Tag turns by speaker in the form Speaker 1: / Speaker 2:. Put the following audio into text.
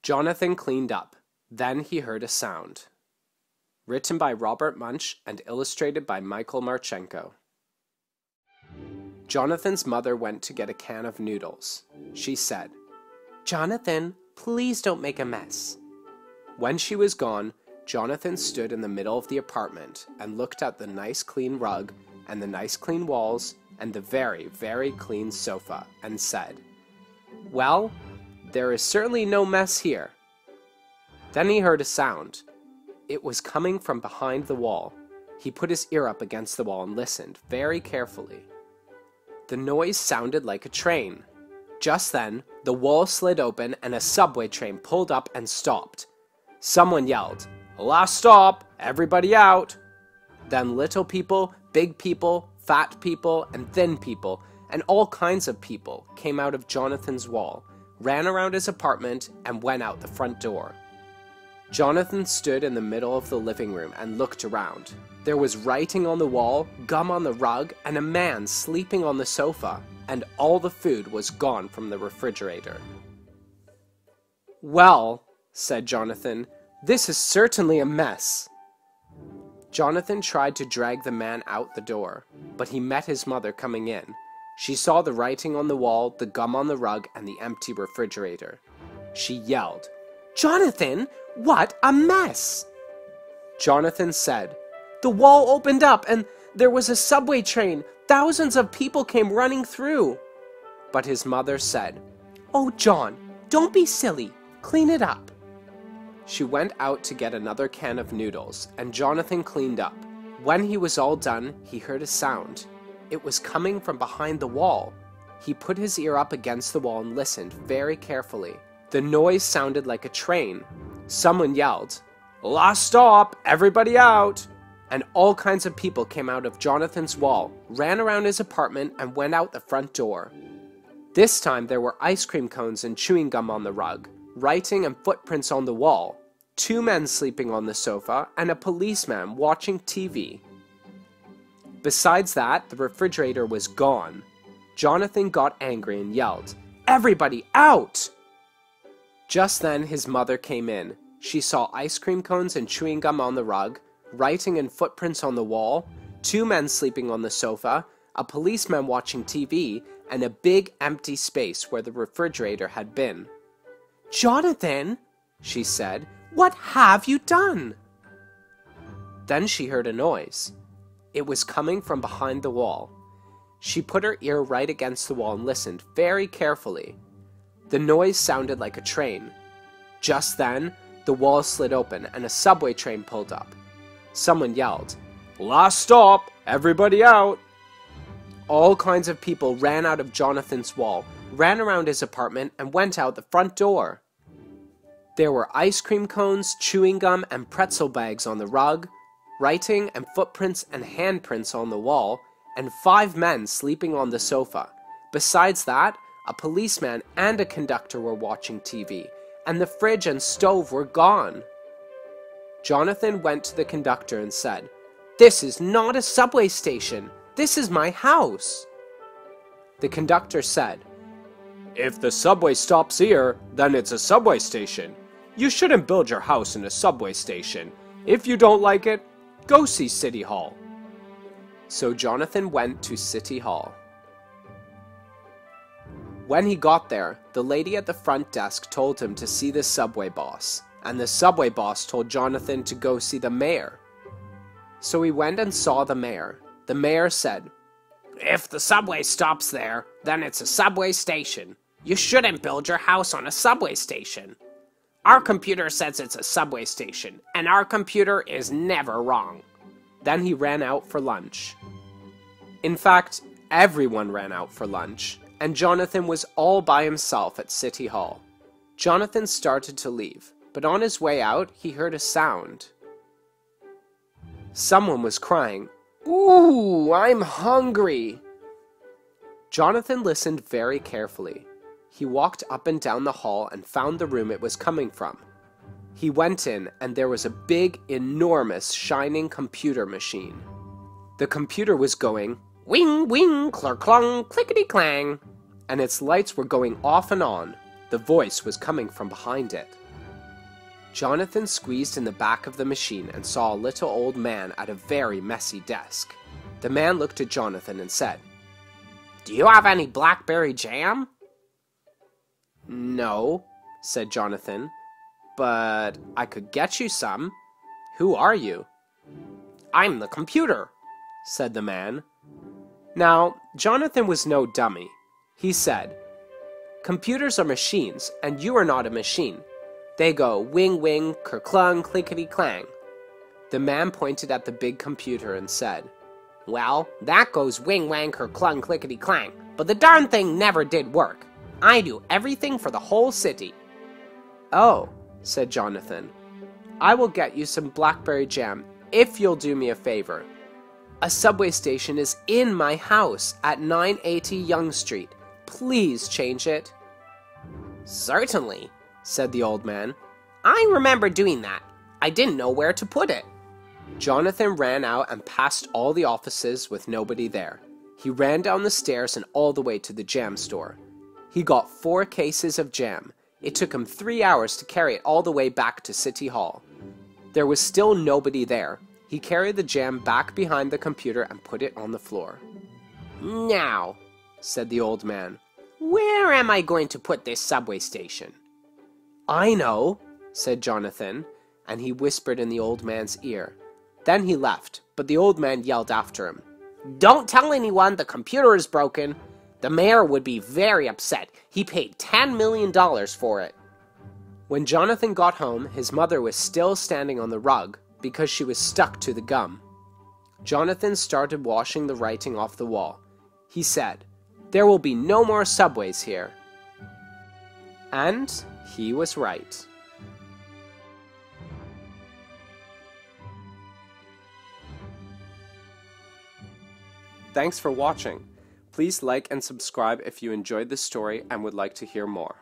Speaker 1: Jonathan cleaned up. Then he heard a sound. Written by Robert Munsch and illustrated by Martchenko. Jonathan's mother went to get a can of noodles. She said, "Jonathan, please don't make a mess." When she was gone, Jonathan stood in the middle of the apartment and looked at the nice clean rug and the nice clean walls and the very, very clean sofa and said, "Well, there is certainly no mess here." Then he heard a sound. It was coming from behind the wall. He put his ear up against the wall and listened very carefully. The noise sounded like a train. Just then, the wall slid open and a subway train pulled up and stopped. Someone yelled, "Last stop! Everybody out!" Then little people, big people, fat people, and thin people, and all kinds of people came out of Jonathan's wall, ran around his apartment, and went out the front door. Jonathan stood in the middle of the living room and looked around. There was writing on the wall, gum on the rug, and a man sleeping on the sofa, and all the food was gone from the refrigerator. "Well," said Jonathan, "this is certainly a mess." Jonathan tried to drag the man out the door, but he met his mother coming in. She saw the writing on the wall, the gum on the rug, and the empty refrigerator. She yelled, "Jonathan, what a mess!" Jonathan said, "The wall opened up and there was a subway train. Thousands of people came running through." But his mother said, "Oh, John, don't be silly. Clean it up." She went out to get another can of noodles, and Jonathan cleaned up. When he was all done, he heard a sound. It was coming from behind the wall. He put his ear up against the wall and listened very carefully. The noise sounded like a train. Someone yelled, "Last stop! Everybody out!" And all kinds of people came out of Jonathan's wall, ran around his apartment, and went out the front door. This time there were ice cream cones and chewing gum on the rug, writing and footprints on the wall, 2 men sleeping on the sofa, and a policeman watching TV. Besides that, the refrigerator was gone. Jonathan got angry and yelled, "Everybody out!" Just then his mother came in. She saw ice cream cones and chewing gum on the rug, writing and footprints on the wall, 2 men sleeping on the sofa, a policeman watching TV, and a big empty space where the refrigerator had been. "Jonathan," she said, "what have you done?" Then she heard a noise. It was coming from behind the wall. She put her ear right against the wall and listened very carefully. The noise sounded like a train. Just then, the wall slid open and a subway train pulled up. Someone yelled, "Last stop! Everybody out!" All kinds of people ran out of Jonathan's wall, ran around his apartment, and went out the front door. There were ice cream cones, chewing gum, and pretzel bags on the rug, writing and footprints and handprints on the wall, and 5 men sleeping on the sofa. Besides that, a policeman and a conductor were watching TV, and the fridge and stove were gone. Jonathan went to the conductor and said, "This is not a subway station. This is my house." The conductor said, "If the subway stops here, then it's a subway station. You shouldn't build your house in a subway station. If you don't like it, go see City Hall." So Jonathan went to City Hall. When he got there, the lady at the front desk told him to see the subway boss, and the subway boss told Jonathan to go see the mayor. So he went and saw the mayor. The mayor said, "If the subway stops there, then it's a subway station. You shouldn't build your house on a subway station. Our computer says it's a subway station, and our computer is never wrong." Then he ran out for lunch. In fact, everyone ran out for lunch, and Jonathan was all by himself at City Hall. Jonathan started to leave, but on his way out, he heard a sound. Someone was crying, "Ooh, I'm hungry." Jonathan listened very carefully. He walked up and down the hall and found the room it was coming from. He went in, and there was a big, enormous, shining computer machine. The computer was going, "Wing, wing, clunk, clickety-clang," and its lights were going off and on. The voice was coming from behind it. Jonathan squeezed in the back of the machine and saw a little old man at a very messy desk. The man looked at Jonathan and said, "Do you have any blackberry jam?" "No," said Jonathan, "but I could get you some. Who are you?" "I'm the computer," said the man. Now, Jonathan was no dummy. He said, "Computers are machines, and you are not a machine. They go wing wing, kerklung, clickety clang." The man pointed at the big computer and said, "Well, that goes wing wang, kerklung, clickety clang, but the darn thing never did work. I do everything for the whole city." "Oh," said Jonathan, "I will get you some blackberry jam if you'll do me a favor. A subway station is in my house at 980 Yonge Street. Please change it." "Certainly," said the old man. "I remember doing that. I didn't know where to put it." Jonathan ran out and passed all the offices with nobody there. He ran down the stairs and all the way to the jam store. He got 4 cases of jam. It took him 3 hours to carry it all the way back to City Hall. There was still nobody there. He carried the jam back behind the computer and put it on the floor. "Now," said the old man, "where am I going to put this subway station?" "I know," said Jonathan, and he whispered in the old man's ear. Then he left, but the old man yelled after him, "Don't tell anyone the computer is broken. The mayor would be very upset. He paid $10 million for it." When Jonathan got home, his mother was still standing on the rug because she was stuck to the gum. Jonathan started washing the writing off the wall. He said, "There will be no more subways here." And he was right. Thanks for watching. Please like and subscribe if you enjoyed this story and would like to hear more.